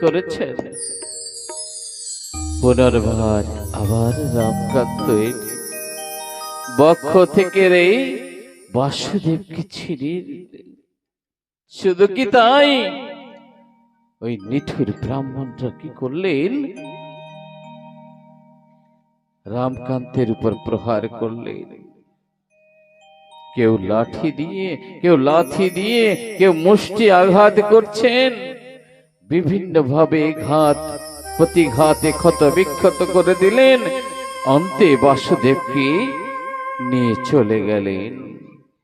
করেছেন? পুনর্বার আবার রামকান্ত বক্ষ থেকে রে বাসুদেবকে ছিনিয়ে নিলেন। শুধু কি তাই, ওই নিঠুর ব্রাহ্মণরা কি করলেন? রামকান্তের উপর প্রহার করলেন। কেউ লাঠি দিয়ে, কেউ লাথি দিয়ে, কেউ মুষ্টি আঘাত করছেন। বিভিন্ন ভাবে ঘাত প্রতিঘাতে ক্ষত বিক্ষত করে দিলেন। অন্তে বাসুদেবকে নিয়ে চলে গেলেন।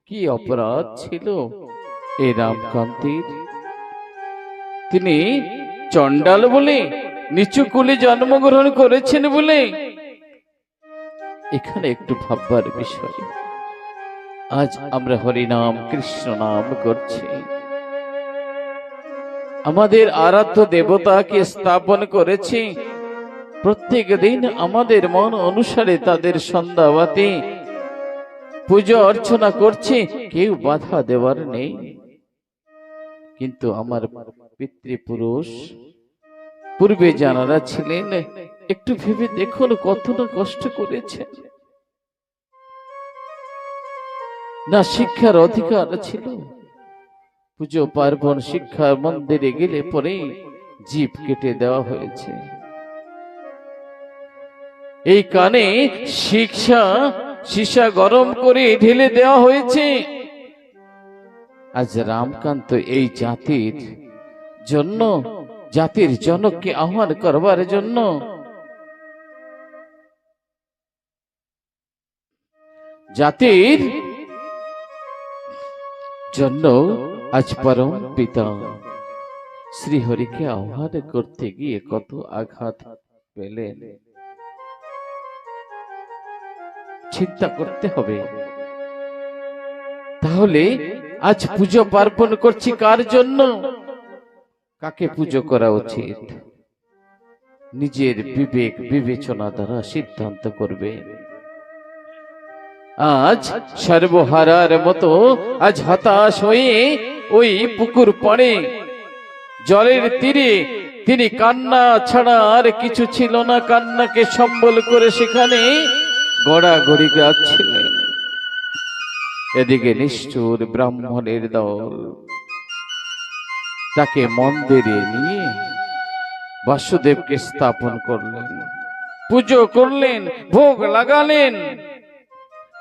কি অপরাধ ছিল এই রামকান্তের? তিনি চণ্ডাল বলে, নিচু কুলে জন্মগ্রহণ করেছেন বলে? এখানে একটু ভাববার বিষয়। আজ আমরা হরিনাম কৃষ্ণ নাম করছি, আমাদের আরাধ্য দেবতাকে স্থাপন করেছি। প্রত্যেক দিন আমাদের মন অনুসারে তাদের সন্ধ্যাবাতি পূজা অর্চনা করছি, কেউ বাধা দেওয়ার নেই। কিন্তু আমার পিতৃপুরুষ পূর্বে যারা ছিলেন, একটু ভেবে দেখুন কত না কষ্ট করেছেন। না শিক্ষার অধিকার ছিল, পুজো পার্বণ শিক্ষা মন্দিরে গেলে পরে জিভ কেটে দেওয়া হয়েছে। এই কানে সীসা গরম করে ঢেলে দেওয়া হয়েছে। আজ রামকান্ত এই জাতির জন্য, জাতির জনককে আহ্বান করবার জন্য জাতির জন্য আজ পরম পিতা শ্রীহরিকে আহ্বান করতে গিয়ে কত আঘাত পেলেন, চিন্তা করতে হবে। তাহলে আজ পুজো পার্বণ করছি কার জন্য? কাকে পুজো করা উচিত? নিজের বিবেক বিবেচনা দ্বারা সিদ্ধান্ত করবে। আজ সর্বহারার মতো আজ হতাশ হয়ে ওই পুকুর পাড়ে জলের তীরে তিনি কান্না ছাড়া আর কিছু ছিল না, কান্নাকে সম্বল করে সেখানে গড়াগড়ি গাচ্ছিলেন। এদিকে নিষ্ঠুর ব্রাহ্মণের দল তাকে মন্দিরে নিয়ে বাসুদেবকে স্থাপন করলেন, পুজো করলেন, ভোগ লাগালেন।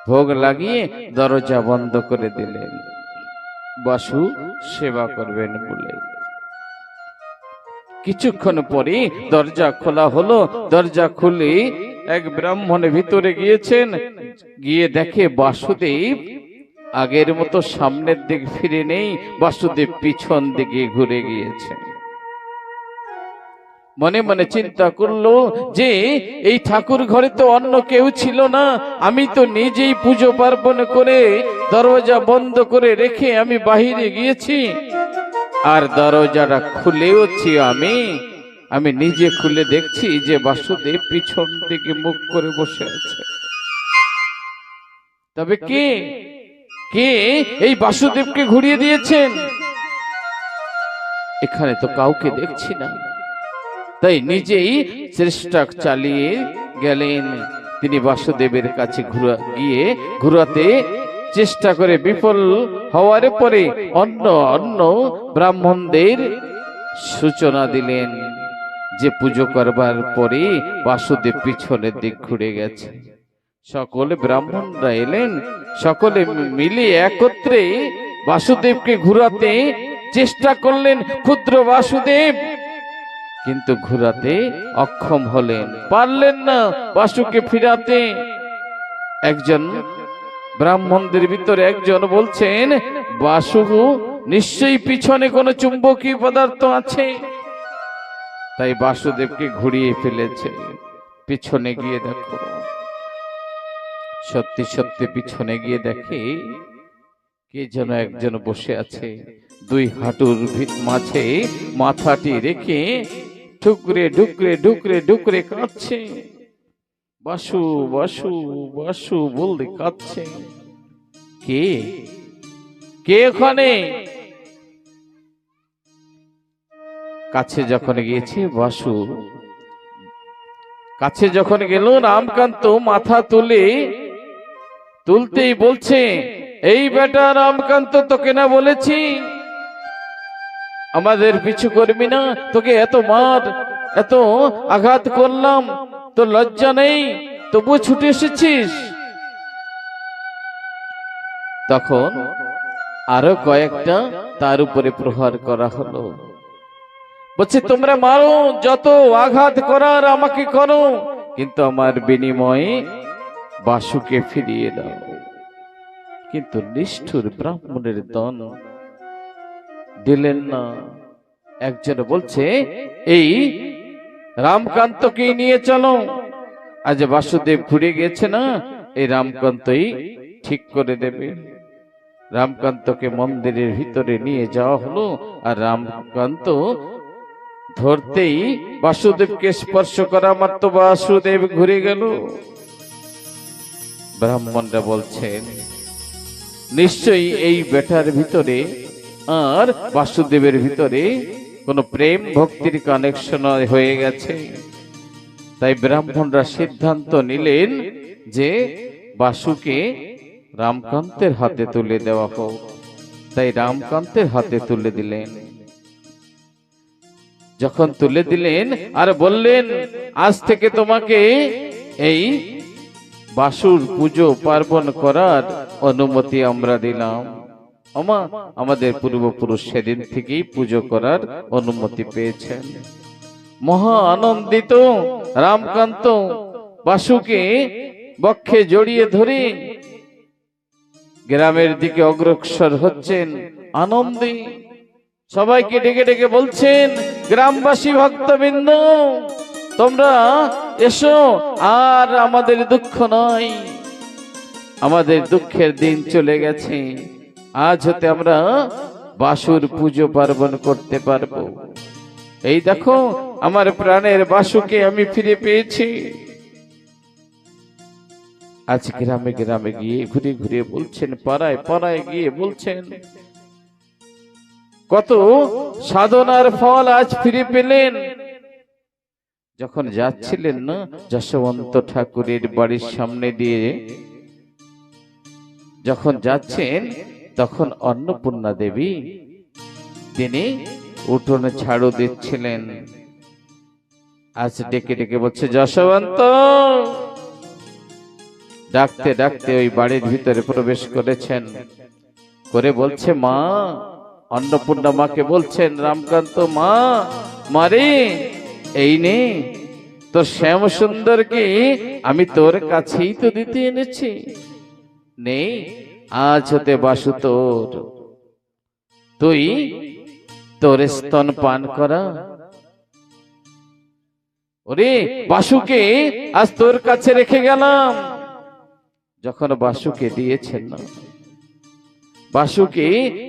ভোগ লাগিয়ে দরজা বন্ধ করে দিলেন বাসু সেবা করবেন বলে। কিছুক্ষণ পরে দরজা খোলা হলো। দরজা খুলে এক ব্রাহ্মণ ভিতরে গিয়েছেন, গিয়ে দেখে বাসুদেব আগের মতো সামনের দিকে ফিরে নেই, বাসুদেব পিছন দিকে ঘুরে গিয়েছে। মনে মনে চিন্তা করলো যে এই ঠাকুর ঘরে তো অন্য কেউ ছিল না, আমি তো নিজেই পুজো পার্বণ করে দরজা বন্ধ করে রেখে আমি বাহিরে গিয়েছি, আর দরজাটা খুলেওছি আমি নিজে খুলে দেখছি যে বাসুদেব পিছন দিকে মুখ করে বসে আছে। তবে কে কে এই বাসুদেবকে ঘুরিয়ে দিয়েছেন? এখানে তো কাউকে দেখছি না। তাই নিজেই চেষ্টা চালিয়ে গেলেন। তিনি বাসুদেবের কাছে গিয়ে ঘুরাতে চেষ্টা করে বিফল হওয়ার পরে অন্য ব্রাহ্মণদের সূচনা দিলেন যে পুজো করবার পরে বাসুদেব পিছনের দিক ঘুরে গেছে। সকলে ব্রাহ্মণরা এলেন, সকলে মিলে একত্রে বাসুদেবকে ঘুরাতে চেষ্টা করলেন। ক্ষুদ্র বাসুদেব কিন্তু ঘুরাতে অক্ষম হলেন, পারলেন না বাসুকে ফিরাতে। একজন ব্রাহ্মণদের ভিতরে একজন বলছেন, বাসু নিশ্চয়ই পিছনে কোনো চুম্বকীয় পদার্থ আছে, তাই বাসুদেবকে ঘুরিয়ে ফেলেছে। পিছনে গিয়ে দেখো, সত্যি সত্যি পিছনে গিয়ে দেখে কে যেন একজন বসে আছে, দুই হাঁটুর মাঝে মাথাটি রেখে ঠুকরে ঢুকরে ঢুকরে ঢুকরে কাঁদছে। বাসু বাসু বাসু বলতে কাঁদছে। কে কে ওখানে? কাছে যখন গিয়েছে বাসু, কাছে যখন গেল রামকান্ত মাথা তুলতেই বলছে, এই বেটা রামকান্ত, তোকে না বলেছি আমাদের পিছু করবি না? তোকে এত মার, এত আঘাত করলাম, তো লজ্জা নেই? তবুও ছুটে এসেছিস। তখন আরো কয়েকটা তার উপরে প্রহার করা হলো। বলছে, তোমরা মারো, যত আঘাত করার আমাকে করো, কিন্তু আমার বিনিময়ে বাসুকে ফিরিয়ে দাও। কিন্তু নিষ্ঠুর ব্রাহ্মণের দল দিলেন না। একজন বলছে, এই রামকান্তকে নিয়ে চলো, আজ বাসুদেব ঘুরে গেছে না, এই রামকান্তই ঠিক করে দেবে। রামকান্তকে মন্দিরের ভিতরে নিয়ে যাওয়া হলো, আর রামকান্ত ধরতেই বাসুদেবকে স্পর্শ করা মাত্র বাসুদেব ঘুরে গেল। ব্রাহ্মণরা বলছেন, নিশ্চয়ই এই বেটার ভিতরে আর বাসুদেবের ভিতরে কোন প্রেম ভক্তির কানেকশন হয়ে গেছে। তাই ব্রাহ্মণরা সিদ্ধান্ত নিলেন যে বাসুকে রামকান্তের হাতে তুলে দেওয়া হোক। তাই রামকান্তের হাতে তুলে দিলেন। যখন তুলে দিলেন আর বললেন, আজ থেকে তোমাকে এই বাসুর পুজো পার্বণ করার অনুমতি আমরা দিলাম। আমাদের পূর্বপুরুষ সেদিন থেকেই পুজো করার অনুমতি পেয়েছেন। মহা আনন্দিত রামকান্ত বাসুকে বক্ষে জড়িয়ে ধরে গ্রামের দিকে অগ্রসর হচ্ছেন আনন্দে। সবাইকে ডেকে ডেকে বলছেন, গ্রামবাসী ভক্তবৃন্দ, তোমরা এসো, আর আমাদের দুঃখ নয়, আমাদের দুঃখের দিন চলে গেছে। আজ হতে আমরা বাসুর পুজো পার্বণ করতে পারবো। এই দেখো, আমার প্রাণের বাসুকে আমি ফিরে পেয়েছি। আজ গ্রামে গ্রামে গিয়ে ঘুরে ঘুরে বলছেন, পাড়ায় পাড়ায় গিয়ে বলছেন, কত সাধনার ফল আজ ফিরে পেলেন। যখন যাচ্ছিলেন না যশবন্ত ঠাকুরের বাড়ির সামনে দিয়ে, যখন যাচ্ছেন, তখন অন্নপূর্ণা দেবী তিনি উঠোনে ঝাড়ু দিচ্ছিলেন। আজ ডেকে ডেকে বলছে, যশবন্ত। ডাকতে ডাকতে ওই বাড়ির ভিতরে প্রবেশ করেছেন, করে বলছে, মা। অন্নপূর্ণা মাকে বলছেন, রামকান্ত, মা, মারে, এই নে তোর শ্যাম সুন্দরকে আমি তোর কাছেই তো দিতে এনেছি, নে আজ হতে বাসু তোর, তুই তোর স্তন পান করা। ওরে বাসুকে আজ তোর কাছে রেখে গেলাম। যখন বাসুকে দিয়েছেন না, বাসুকে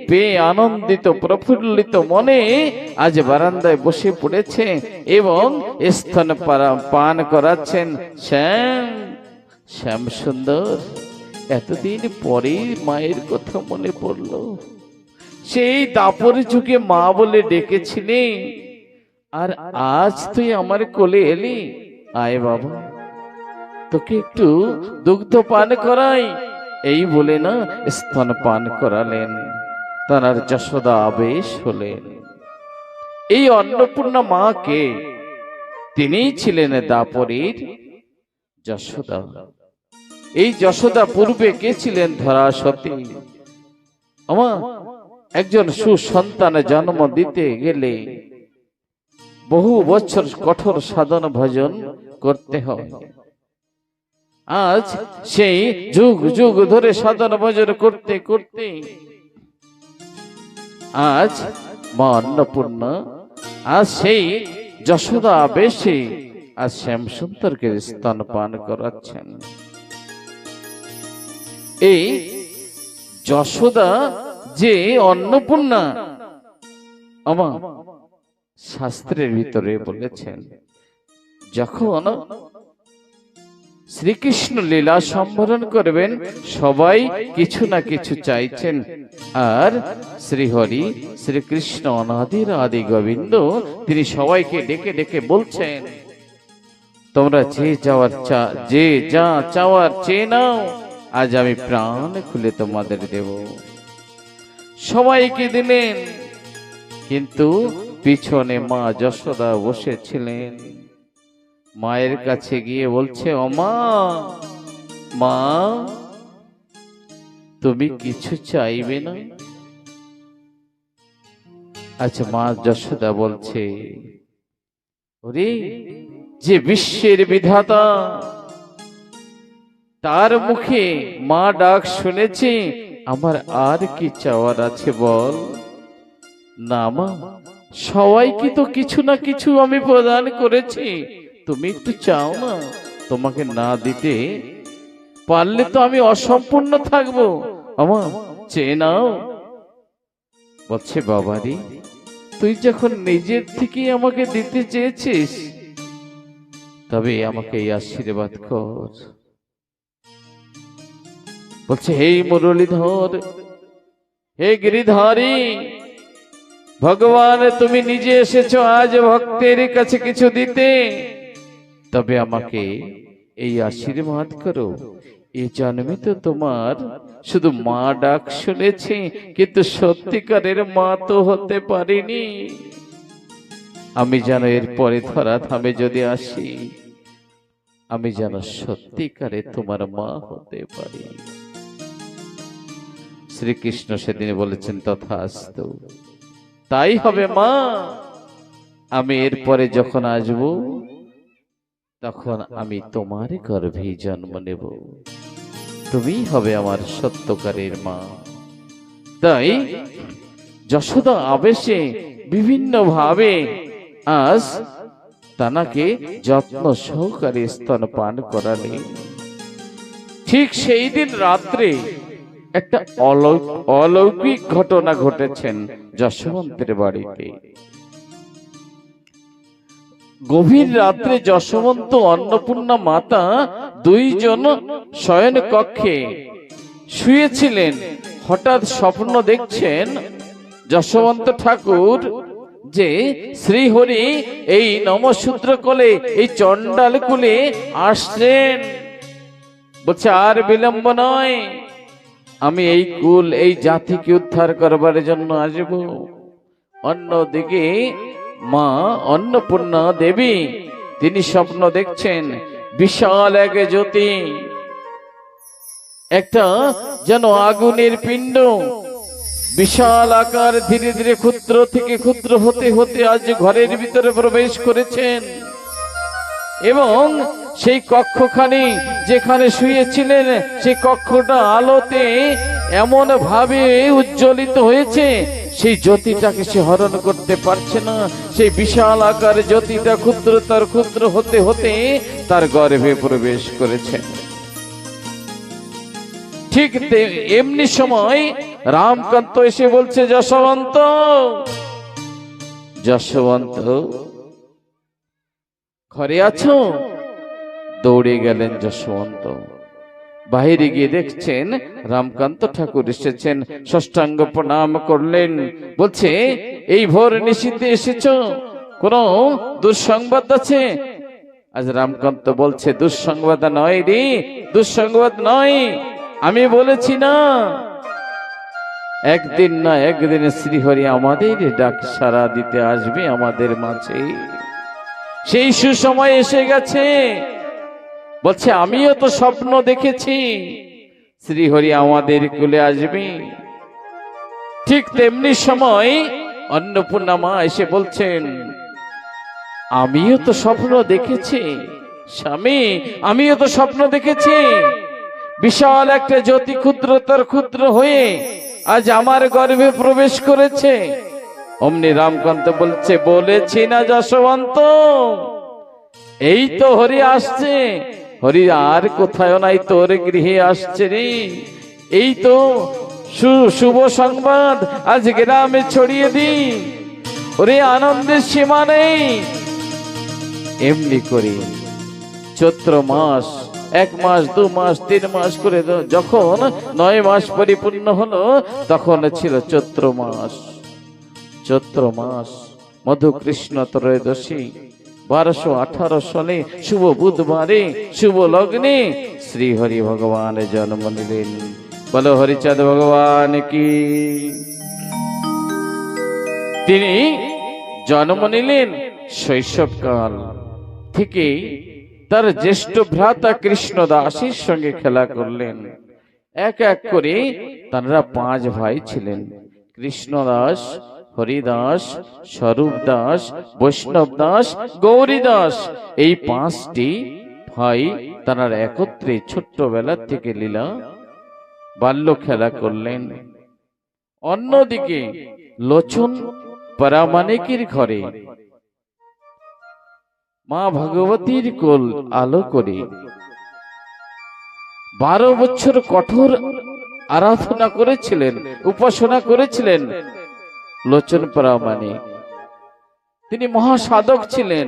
পেয়ে আনন্দিত প্রফুল্লিত মনে আজ বারান্দায় বসে পড়েছে এবং স্তন পান করাচ্ছেন। শ্যাম, শ্যাম সুন্দর, এতদিন পরে মায়ের কথা মনে পড়লো। সেই দাপর যুগে মা বলে ডেকেছিলে, আর আজ তুই আমার কোলে এলি। আয় বাবা, তোকে একটু দুগ্ধ পান করাই। এই বলে না স্তন পান করালেন। তার যশোদা আবেশ হলেন। এই অন্নপূর্ণা মা কে? তিনিই ছিলেন দাপরের যশোদা। এই যশোদা পূর্বে কে ছিলেন? ধরা সতী। একজন সুসন্তান জন্ম দিতে গেলে বহু বছর কঠোর সাধন ভজন করতে হয়। আজ সেই যুগ যুগ ধরে সাধন ভজন করতে করতে আজ মা অন্নপূর্ণা আজ সেই যশোদা আবেশে আজ শ্যামসুন্দরকে স্তন পান করাচ্ছেন। এই যশোদা যে অন্নপূর্ণা, আমার শাস্ত্রের ভিতরে বলেছেন, যখন শ্রীকৃষ্ণ লীলা সম্বরণ করবেন, সবাই কিছু না কিছু চাইছেন। আর শ্রীহরি শ্রীকৃষ্ণ অনাদির আদি গোবিন্দ, তিনি সবাইকে ডেকে ডেকে বলছেন, তোমরা যে যা চাওয়ার চেয়ে নাও, আজ আমি প্রাণ খুলে তোমাদের দেব। সবাইকে দিলেন, কিন্তু পিছনে মা যশোদা বসেছিলেন। মায়ের কাছে গিয়ে বলছে, ও মা, মা তুমি কিছু চাইবে না? আচ্ছা, মা যশোদা বলছে, ওরে, যে বিশ্বের বিধাতা, তার মুখে মা ডাক শুনেছি, আমার আর কি চাওয়ার আছে বল? না মা, সবাইকে তো কিছু না কিছু আমি প্রদান করেছি, তুমি একটু চাও না? তোমাকে না দিতে পারলে তো আমি অসম্পূর্ণ থাকবো, আমার চেয়ে নাও। বলছে, বাবারি, তুই যখন নিজের থেকে আমাকে দিতে চেয়েছিস, তবে আমাকে এই আশীর্বাদ কর। বলছে, হে মুরলীধর, হে গিরিধারী, ভগবান তুমি নিজে এসেছো আজ ভক্তের কাছে কিছু দিতে, তবে আমাকে এই আশীর্বাদ করো, এই জন্মে তো তোমার শুধু মা ডাক শুনেছি, কিন্তু সত্যিকারের মা তো হতে পারিনি। আমি যেন এরপরে ধরা ধামে যদি আসি, আমি যেন সত্যিকারে তোমার মা হতে পারি। শ্রীকৃষ্ণ সেদিন বলেছেন, তথাস্তু, তাই হবে মা। আমি এরপরে যখন আসব, তখন আমি তোমার গর্ভে জন্ম নেব, তুমি হবে আমার সত্যকারের মা। তাই যশোদা আবেশে বিভিন্ন ভাবে আজ তানাকে যত্ন সহকারে স্তনপান করালেন। ঠিক সেই দিন রাত্রে একটা অলৌকিক ঘটনা ঘটেছেন যশোবন্তের বাড়িতে। গভীর রাত্রে যশোবন্ত অন্নপূর্ণা মাতা দুইজন শয়ন কক্ষে শুয়েছিলেন। হঠাৎ স্বপ্ন দেখছেন যশোবন্ত ঠাকুর যে শ্রীহরি এই নমশূদ্র কোলে, এই চণ্ডাল কুলে আসছেন। বলছে, আর বিলম্ব নয়, আমি এই কুল, এই জাতিকে উদ্ধার করবার জন্য আসব। অন্যদিকে মা অন্নপূর্ণা দেবী, তিনি স্বপ্ন দেখছেন বিশাল এক জ্যোতি, একটা যেন আগুনের পিণ্ড, বিশাল আকার, ধীরে ধীরে ক্ষুদ্র থেকে ক্ষুদ্র হতে হতে আজ ঘরের ভিতরে প্রবেশ করেছেন। এবং সেই কক্ষখানি যেখানে শুয়েছিলেন, সেই কক্ষটা আলোতে এমন ভাবে উজ্জ্বলিত হয়েছে, সেই জ্যোতিটাকে সে হরণ করতে পারছে না। সেই বিশাল আকার জ্যোতিটা ক্ষুদ্রতর ক্ষুদ্র হতে হতে তার গর্ভে প্রবেশ করেছে। ঠিক এমনি সময় রামকান্ত এসে বলছে, যশোবন্ত, যশোবন্ত ঘরে আছো? দৌড়ে গেলেন যশোবন্ত। বাহিরে গিয়ে দেখছেন রামকান্ত ঠাকুর এসেছেন, ষষ্ঠাঙ্গ প্রণাম করলেন। বলছে, এই ভোর নিশীথে এসেছো, কোন দুঃসংবাদ আছে? আজ রামকান্ত বলছে, দুঃসংবাদ নয় রে, দুঃসংবাদ নয়। আমি বলেছি না, একদিন না একদিন শ্রীহরি আমাদের ডাক সাড়া দিতে আসবে আমাদের মাঝে, সেই সুসময় এসে গেছে। বলছে, আমিও তো স্বপ্ন দেখেছি শ্রীহরি আমাদের কুলে আসবে। ঠিক তেমনি সময় অন্নপূর্ণা মা এসে বলছেন, আমিও তো স্বপ্ন দেখেছি স্বামী, আমিও তো স্বপ্ন দেখেছি, বিশাল একটা জ্যোতি ক্ষুদ্রতর ক্ষুদ্র হয়ে আজ আমার গর্ভে প্রবেশ করেছে। অমনি রামকান্ত বলছে, বলেছি না যশোবন্ত, এই তো হরি আসছে। হরি আর কোথাও নাই, তোর গৃহে আসছে রে। এই তো শুভ সংবাদ আজ গ্রামে ছড়িয়ে দি, ওরে আনন্দের সীমা নেই। এমনি করে চৈত্র মাস 1 মাস 2 মাস 3 মাস করে যখন 9 মাস পরিপূর্ণ হলো তখন ছিল চৈত্র মাস। চৈত্র মাস মধু কৃষ্ণ ত্রয়োদশী 1218 সালে শুভ বুধবারে শুভ লগ্নে শ্রী হরি ভগবান জন্ম নিলেন। বলো হরিচাঁদ ভগবান কি। তিনি জন্ম নিলেন শৈশবকাল থেকে তার জ্যেষ্ঠ ভ্রাতা কৃষ্ণদাসের সঙ্গে খেলা করলেন। এক এক করে তারা 5 ভাই ছিলেন, কৃষ্ণদাস, হরিদাস, স্বরূপ দাস, বৈষ্ণব দাস, গৌরী দাস। এই 5টি ভাই তারা একত্রে ছোট্টবেলা থেকে লীলা বাল্য খেলা করলেন। অন্যদিকে লোচন পরামানিকের ঘরে মা ভগবতীর কোল আলো করে 12 বছর কঠোর আরাধনা করেছিলেন, উপাসনা করেছিলেন লোচন পরামানিক। তিনি মহাসাধক ছিলেন,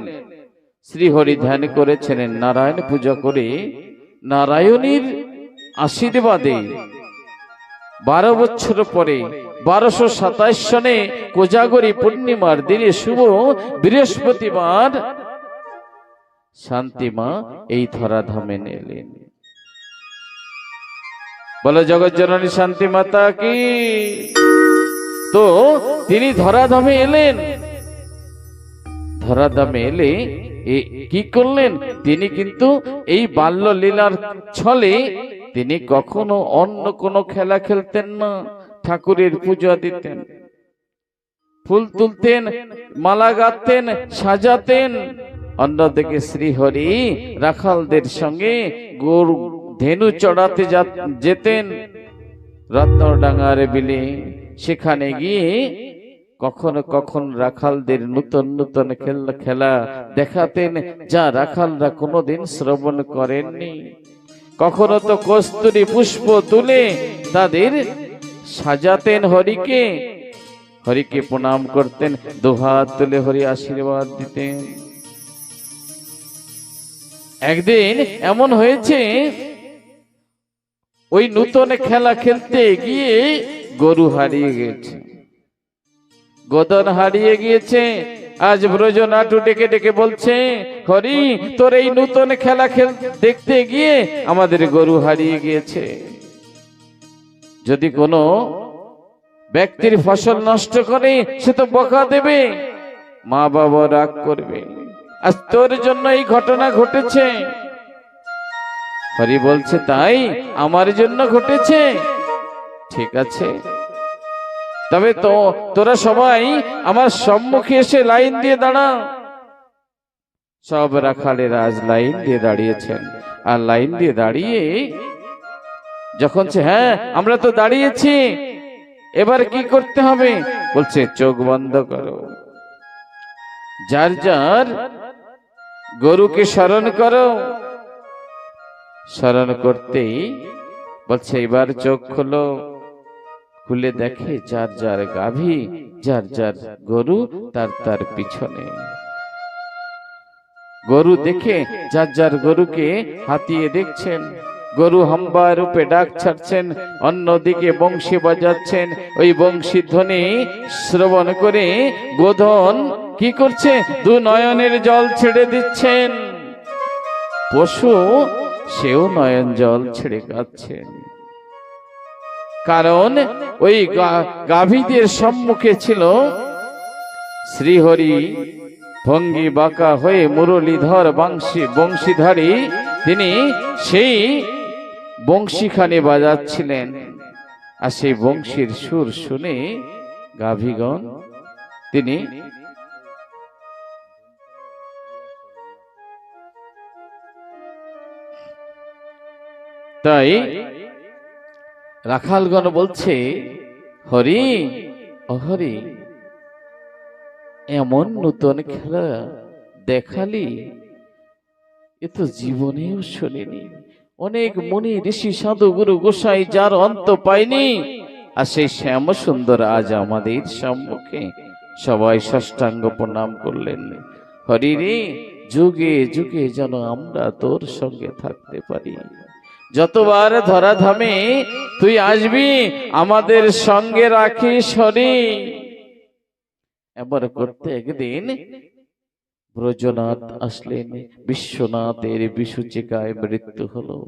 শ্রীহরি ধ্যান করেছিলেন। নারায়ণ পূজা করে নারায়ণীর আশীর্বাদে 12 বছর পরে 1227 সনে কোজাগরী পূর্ণিমার দিনে শুভ বৃহস্পতিবার শান্তিমা এই ধরাধামে এলেন। বলো জগৎজননী শান্তি মাতা কি। তো তিনি ধরাধামে এলেন। ধরাধামে এলে কি করলেন? তিনি কিন্তু এই বাল্য লীলার ছলে তিনি কখনো অন্য কোনো খেলা খেলতেন না, ঠাকুরের পূজা দিতেন, ফুল তুলতেন, মালা গাঁথতেন, সাজাতেন। অন্যদিকে শ্রীহরি রাখালদের সঙ্গে গরু ধেনু চড়াতে যেতেন রত্নডাঙ্গার বিলে। সেখানে গিয়ে কখনো কখনো রাখালদের নতুন নতুন খেলা দেখাতেন, যা রাখালরা কোনোদিন শ্রবণ করেননি। কখনো তো কস্তুরী পুষ্প তুলে তাদের সাজাতেন হরিকে, হরিকে প্রণাম করতেন, দুহাত তুলে হরি আশীর্বাদ দিতেন। একদিন এমন হয়েছে, ওই নতুন খেলা খেলতে গিয়ে গরু হারিয়ে গেছে, গোদন হারিয়ে গিয়েছে। আজ ব্রজনাটু ডেকে ডেকে বলছে, হরি তোর এই নতুন খেলা দেখতে গিয়ে আমাদের গরু হারিয়ে গিয়েছে। যদি কোনো ব্যক্তির ফসল নষ্ট করে সে তো বকা দেবে, মা বাবা রাগ করবে, আজ তোর জন্য এই ঘটনা ঘটেছে। হরি বলছে, তাই আমার জন্য ঘটেছে? ঠিক আছে, তবে তো তোরা সবাই আমার সম্মুখে এসে লাইন দিয়ে দাঁড়া। সব রাখালেরা আজ লাইন দিয়ে দাঁড়িয়েছেন। আর লাইন দিয়ে দাঁড়িয়ে যখন হ্যাঁ আমরা তো দাঁড়িয়েছি, এবার কি করতে হবে? বলছে চোখ বন্ধ করো, যার যার গরুকে স্মরণ করো। স্মরণ করতেই বলছে এবার চোখ খোলো। খুলে দেখে যার যার গাভী, যার যার গরু তার তার পিছনে। গরু দেখে যার যার গরুকে হাতিয়ে দেখছেন, গরু হাম্বা রূপে ডাক ছাড়ছেন, অন্যদিকে বংশী বাজাচ্ছেন। ওই বংশী ধ্বনি শ্রবণ করে গোধন কি করছে? 2 নয়নের জল ছেড়ে দিচ্ছেন। পশু সেও নয়ন জল ছেড়ে কাঁদছেন, কারণ ওই গাভীদের সম্মুখে ছিল শ্রীহরি, ভঙ্গি বাঁকা হয়ে মুরলীধর বংশীধারী। তিনি সেই বংশীখানি বাজাচ্ছিলেন, আর সেই বংশীর সুর শুনে গাভীগণ তিনি তাই রাখালগণ বলছে, হরি ও হরি, এমন নতুন খেলা দেখালি, এ তো জীবনেও শুনিনি। অনেক মুনি ঋষি সাধু গুরু গোসাই যার অন্ত পায়নি, আর সেই শ্যাম সুন্দর আজ আমাদের সম্মুখে। সবাই ষষ্ঠাঙ্গ প্রণাম করলেন। হরি রে, যুগে যুগে যেন আমরা তোর সঙ্গে থাকতে পারি। যতবার ধরাধামে তুই আসবি আমাদের সঙ্গে রাখিস হরি। এবার করতে একদিন ব্রজনাথ আসলেন। বিশ্বনাথের বিসূচিকায় মৃত্যু হলো।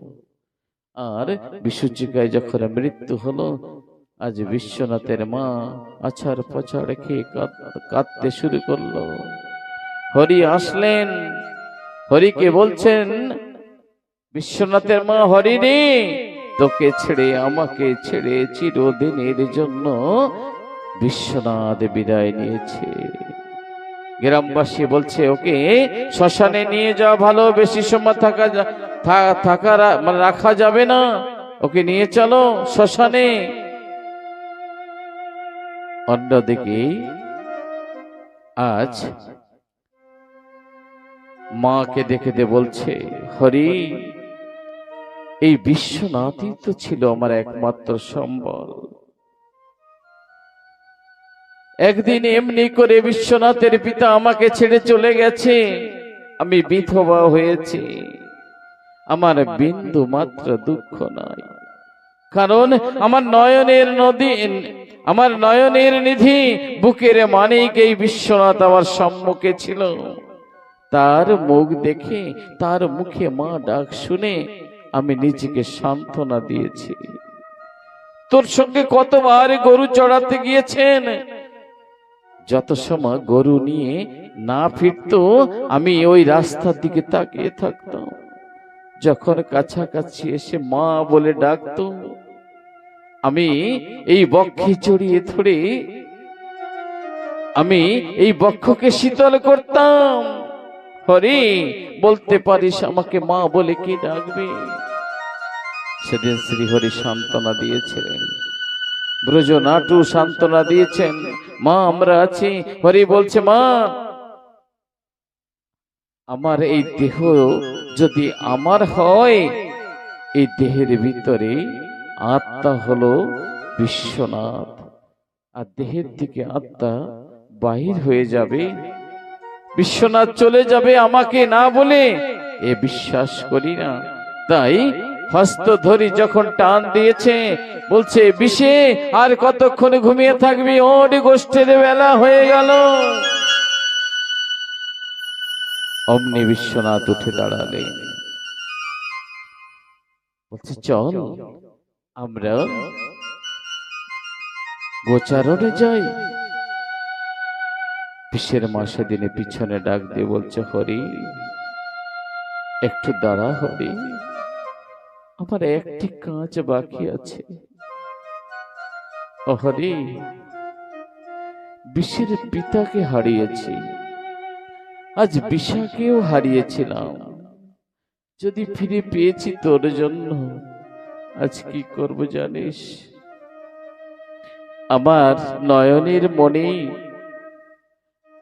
আর বিসূচিকায় যখন মৃত্যু হলো, আজ বিশ্বনাথের মা আছাড় পছাড় খেয়ে কাঁদতে শুরু করলো। হরি আসলেন, হরিকে বলছেন, বিশ্বনাথের মা, হরি রে, তোকে ছেড়ে আমাকে ছেড়ে চিরদিনের জন্য বিশ্বনাথ বিদায় নিয়েছে। গ্রামবাসী বলছে, ওকে শ্মশানে নিয়ে যাওয়া ভালো, বেশি সময় রাখা যাবে না, ওকে নিয়ে চলো শ্মশানে। অন্যদিকে আজ মাকে দেখে বলছে, হরি, এই বিশ্বনাথই তো ছিল আমার একমাত্র সম্বল। একদিন এমনি করে বিশ্বনাথের পিতা আমাকে ছেড়ে চলে গেছে, আমি বিধবা হয়েছি। আমার বিন্দু মাত্র দুঃখ নাই, কারণ আমার নয়নের নিধি বুকের মানিক এই বিশ্বনাথ আমার সম্মুখে ছিল। তার মুখ দেখে, তার মুখে মা ডাক শুনে আমি নিজেকে সান্ত্বনা দিয়েছি। তোর সঙ্গে কতবার গরু চড়াতে গিয়েছেন, যত সময় গরু নিয়ে না ফিরতো আমি ওই রাস্তার দিকে তাকিয়ে থাকতাম। যখন কাছাকাছি এসে মা বলে ডাকতো, আমি এই বক্ষে জড়িয়ে ধরে আমি এই বক্ষকে শীতল করতাম। হরি, বলতে পারিস আমাকে মা বলে কি ডাকবে? সেদিন শ্রীহরি সান্ত্বনা দিয়েছিলেন, ব্রজনাটু সান্ত্বনা দিয়েছেন, মা আমরা আছি। হরি বলছে, মা, আমার এই দেহ যদি আমার হয়, এই দেহের ভিতরে আত্মা হলো বিশ্বনাথ, আর দেহের থেকে আত্মা বাহির হয়ে যাবে, বিশ্বনাথ চলে যাবে আমাকে না বলে এ বিশ্বাস করি না। তাই হস্ত ধরি যখন টান দিয়েছে, বলছে, বিষে আর কতক্ষণ ঘুমিয়ে থাকবি, ওড গোষ্ঠীর বেলা হয়ে গেল। অমনি বিশ্বনাথ উঠে দাঁড়ালেন, বলছে, চল আমরা গোচারণে যাই। বিষের মাসে দিনে পিছনে ডাক দিয়ে বলছে, হরি, একটু দাঁড়া হরি, আমার একটি কাজ বাকি আছে। হরি, বিষের পিতাকে হারিয়েছি, আজ বিষাকেও হারিয়েছিলাম, যদি ফিরে পেয়েছি তোর জন্য, আজ কি করব জানিস? আমার নয়নের মণি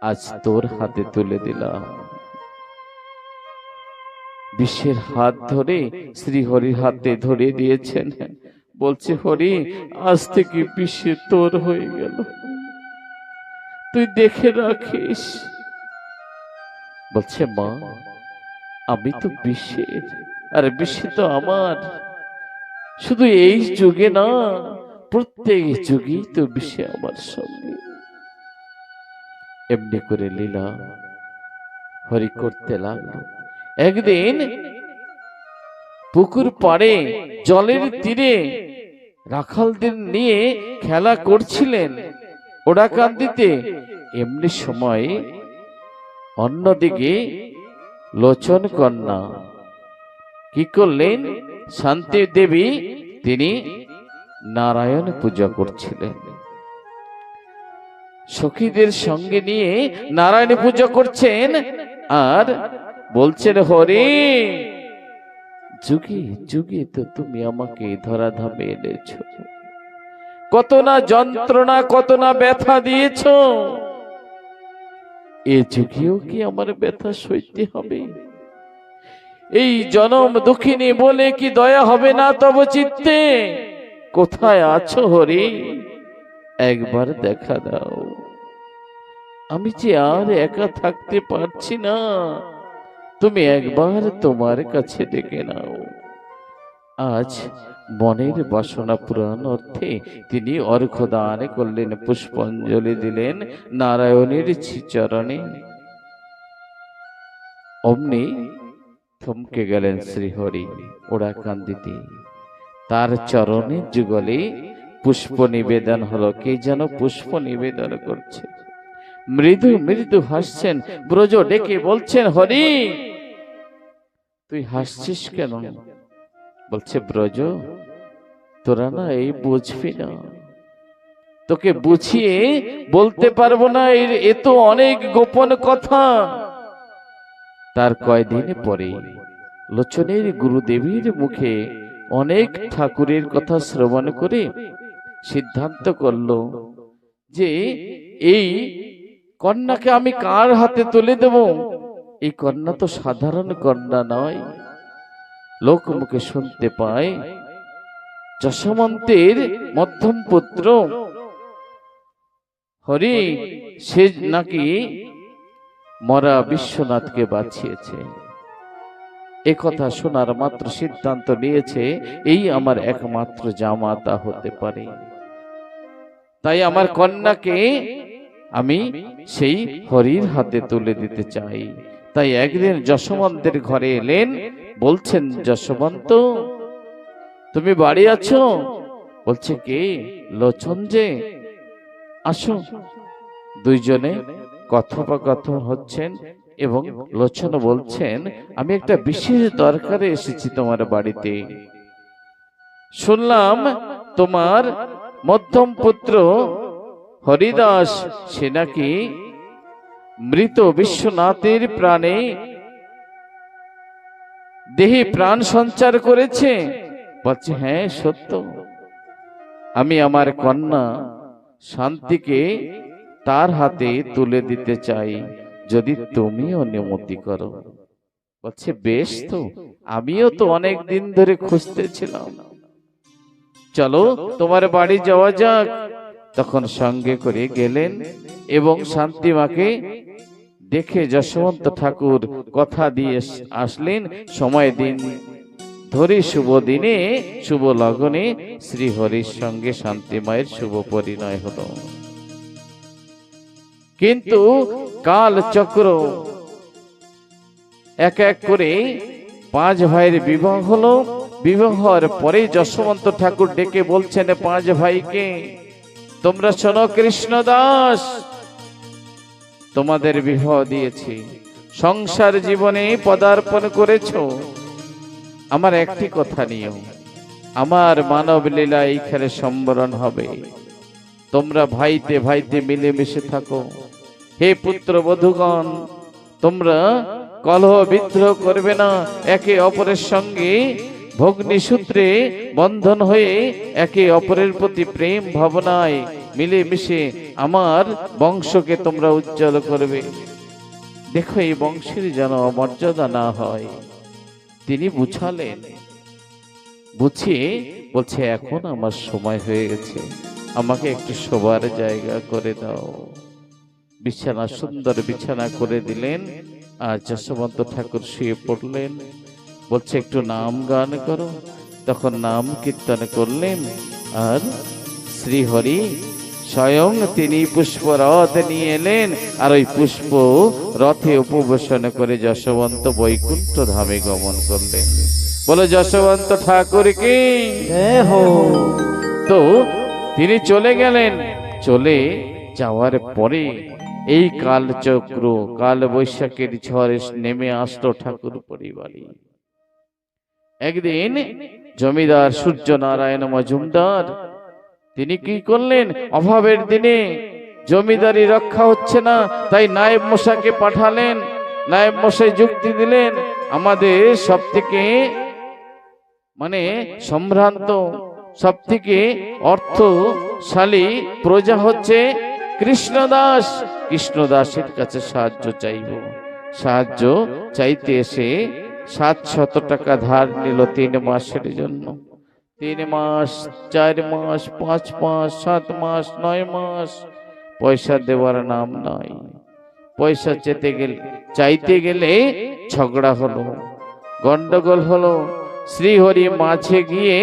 আজ তোর হাতে তুলে দিলাম। বিষের হাত ধরে শ্রীহরির হাতে ধরে দিয়েছেন, বলছে, হরি, আজ থেকে বিষে তোর হয়ে গেল, তুই দেখে রাখিস। বলছে, মা, আমি তো বিষের, আর বিষে তো আমার। শুধু এই যুগে না, প্রত্যেক যুগেই তো বিষে আমার সঙ্গে। এমনি করে লীলা হরি করতে লাগলো। একদিন পুকুর পাড়ে জলের তীরে রাখালদের নিয়ে খেলা করছিলেন ওড়াকান্দিতে। এমনি সময় অন্যদিকে লোচন কন্যা কি করলেন, শান্তি দেবী, তিনি নারায়ণ পূজা করছিলেন, সখীদের সঙ্গে নিয়ে নারায়ণ পূজা করছেন, আর বলছেন, হরি, যুগে যুগে তো তুমি আমাকে ধরাধামে এনেছ, কত না যন্ত্রণা, কত না ব্যথা দিয়েছ, এ যুগেও কি আমার ব্যথা সইতে হবে? এই জনম দুঃখিনী বলে কি দয়া হবে না তব চিত্তে? কোথায় আছো হরি, একবার দেখা দাও, আমি যে আর একা থাকতে পারছি না, তুমি একবার তোমার কাছে ডেকে নাও। আজ মনের বাসনা পূরণ অর্থে তিনি অর্ঘ্যদান করলেন, পুষ্পাঞ্জলি দিলেন নারায়ণের চরণে। অমনি থমকে গেলেন শ্রীহরি ওড়াকান্দিতে। তার চরণে যুগলে পুষ্প নিবেদন হলো। কে যেন পুষ্প নিবেদন করছে, মৃদু মৃদু হাসছেন। ব্রজ ডেকে বলছেন, হরি তুই হাসছিস কেন? বলছে, ব্রজ তোরা না এই বুঝবি না, তোকে বুঝিয়ে বলতে পারবো না, এ তো অনেক গোপন কথা। তার কয়দিন পরে লোচনের গুরুদেবীর মুখে অনেক ঠাকুরের কথা শ্রবণ করে সিদ্ধান্ত করল যে এই কন্যাকে আমি কার হাতে তুলে দেব। এই কন্যা তো সাধারণ কন্যা নয়। লোক মুখে শুনতে পায় যশোমন্তের মধ্যম পুত্র হরি, সে নাকি মরা বিশ্বনাথকে বাঁচিয়েছে। একথা শোনার মাত্র সিদ্ধান্ত নিয়েছে এই আমার একমাত্র জামাতা হতে পারে। তাই আমার কন্যাকে আমি সেই হরির হাতে তুলে দিতে চাই। তাই একদিন যশোমন্তের ঘরে এলেন। বলছেন, যশোমন্ত তুমি বাড়ি আছো? বলছে, কে? লোচন যে। আসো। দুইজনে কথোপকথন হচ্ছেন এবং লোচন বলছেন, আমি একটা বিশেষ দরকারে এসেছি তোমার বাড়িতে। শুনলাম তোমার মধ্যম পুত্র হরিদাস সে নাকি মৃত বিশ্বনাথের প্রাণে দেহে প্রাণ সঞ্চার করেছে। বলছে, হ্যাঁ সত্য। আমি আমার কন্যা শান্তিকে তার হাতে তুলে দিতে চাই, যদি তুমি অনুমতি করো। বলছে, বেশ, তো আমিও তো অনেক দিন ধরে খুঁজতেছিলাম, চলো তোমার বাড়ি যাওয়া যাক। তখন সঙ্গে করে গেলেন এবং শান্তিমাকে দেখে যশোমন্ত ঠাকুর কথা দিয়ে আসলেন, সময় দিন ধরে শুভ দিনে শুভ লগনে শ্রীহরির সঙ্গে শান্তিমায়ের শুভ পরিণয় হলো। কিন্তু কাল চক্র এক এক করে 5 ভাইয়ের বিবাহ হলো। বিবাহের পরে যশোমন্ত ঠাকুর ডেকে বলছেন 5 ভাইকে, তোমরা শোনো, কৃষ্ণদাস তোমাদের বিবাহ দিয়েছি, সংসার জীবনে পদার্পণ করেছো। আমার একটি কথা নিও, আমার মানব লীলা এইখানে সম্বরণ হবে। তোমরা ভাইতে ভাইতে মিলেমিশে থাকো। হে পুত্র বধূগণ, তোমরা কলহ বিদ্রোহ করবে না। একে অপরের সঙ্গে ভগ্নী সূত্রে বন্ধন হয়ে একে অপরের প্রতি প্রেম ভাবনায় মিলেমিশে আমার বংশকে তোমরা উজ্জ্বল করবে। দেখো, এই বংশের যেন অমর্যাদা না হয়। তিনি বুঝালেন, বুঝিয়ে বলছে, এখন আমার সময় হয়ে গেছে, আমাকে একটু শোবার জায়গা করে দাও। বিছানা, সুন্দর বিছানা করে দিলেন। আর যশোমন্ত ঠাকুর শুয়ে পড়লেন। বলছে, একটু নাম গান করো। তখন নাম কীর্তন করলেন। আর শ্রীহরি স্বয়ং তিনি পুষ্প রথ নিয়ে এলেন। আর ওই পুষ্প রথে উপবেশন করে যশোবন্ত বৈকুণ্ঠ ধামে গমন করলেন। বলো যশোবন্ত ঠাকুর কি। তো তিনি চলে গেলেন। চলে যাওয়ার পরে এই কালচক্র, কাল বৈশাখের ঝড় নেমে আসলো ঠাকুর পরিবারে। একদিন জমিদার সূর্য নারায়ণ মজুমদার তিনি কি করলেন, অভাবের দিনে জমিদারি রক্ষা হচ্ছে না, তাই নায়েব মশাইকে পাঠালেন। নায়েব মশাই যুক্তি দিলেন, আমাদের সব থেকে সম্ভ্রান্ত, সব থেকে অর্থশালী প্রজা হচ্ছে কৃষ্ণদাস। কৃষ্ণদাসের কাছে সাহায্য চাইব। সাহায্য চাইতে এসে 700 টাকা ধার নিল 3 মাসের জন্য। 3 মাস, 4 মাস, 5 মাস, 7 মাস, 9 মাস, পয়সা দেওয়ার নাম নাই। পয়সা চাইতে গেলে ঝগড়া হলো, গন্ডগোল হলো। শ্রীহরি মাঝে গিয়ে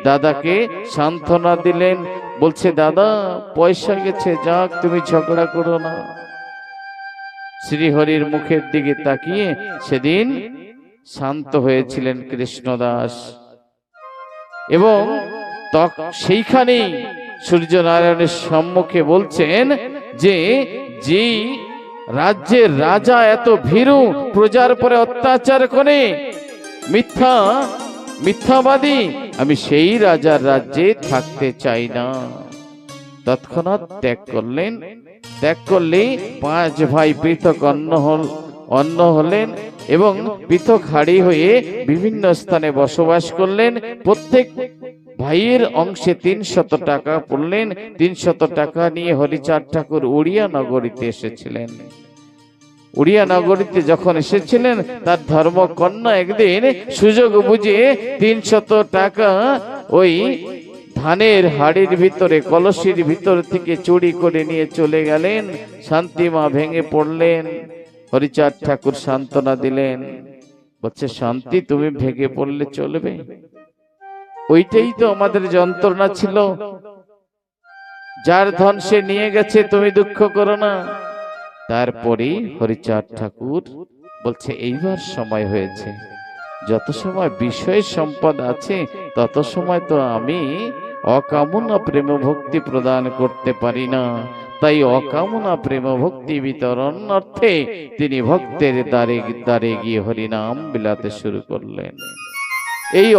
দাদাকে সান্ত্বনা দিলেন, বলছে দাদা পয়সা গেছে, যাক তুমি ঝগড়া করো না। শ্রীহরির মুখের দিকে তাকিয়ে সেদিন শান্ত হয়েছিলেন কৃষ্ণদাস। এবং সেইখানেই সূর্যনারায়ণের সম্মুখে বলছেন যে যেই রাজ্যের রাজা এত ভীরু, প্রজার পরে অত্যাচার করে, মিথ্যাবাদী, আমি সেই রাজার রাজ্যে থাকতে চাই না। তৎক্ষণাৎ ত্যাগ করলেন। ত্যাগ করলে 5 ভাই পৃথক অন্য হলেন এবং পৃথক হাড়ি হয়ে বিভিন্ন স্থানে বসবাস করলেন। প্রত্যেক ভাইয়ের অংশে 300 টাকা পড়লেন। 300 টাকা নিয়ে হরিচাঁদ ঠাকুর উড়িয়া নগরীতে এসেছিলেন। উড়িয়া নগরীতে যখন এসেছিলেন, তার ধর্মকন্যা একদিন সুযোগ বুঝে 300 টাকা ওই ধানের হাড়ির ভিতরে, কলসির ভিতর থেকে চুরি করে নিয়ে চলে গেলেন। শান্তিমা ভেঙে পড়লেন। হরিচাঁদ ঠাকুর সান্ত্বনা দিলেন, বলছে শান্তি তুমি ভেঙে পড়লে চলবে? ওইটাই তো আমাদের যন্ত্রণা ছিল। যার ধন সে নিয়ে গেছে, তুমি দুঃখ করো না। তারপরে হরিচাঁদ ঠাকুর বলছে এইবার সময় হয়েছে, যত সময় বিষয় সম্পদ আছে তত সময় তো আমি অকামনা প্রেম ভক্তি প্রদান করতে পারি না। তাই অকামনা প্রেম ভক্তি বিতরণ অর্থে তিনি ভক্তের দ্বারে দ্বারে গিয়ে হরিনাম বিলাতে শুরু করলেন। এই